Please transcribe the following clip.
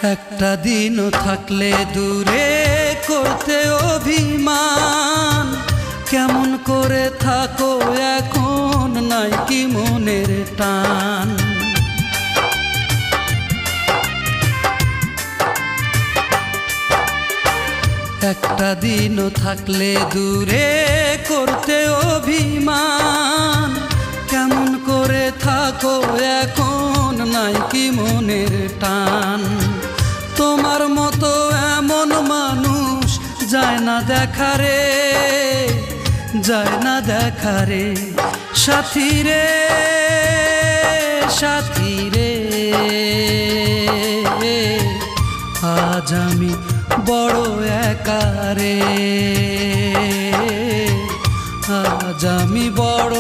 একটা দিনও থাকলে দূরে করতে অভিমান, কেমন করে থাকো এখন নাই কি মনের টান। একটা দিনও থাকলে দূরে করতে অভিমান, কেমন করে থাকো এখন নাই কি মনের টান। তোমার মতো এমন মানুষ যায় না দেখা রে, যায় না দেখা রে সাথী রে, সাথী রে। আজ আমি বড় একা রে, আজ আমি বড়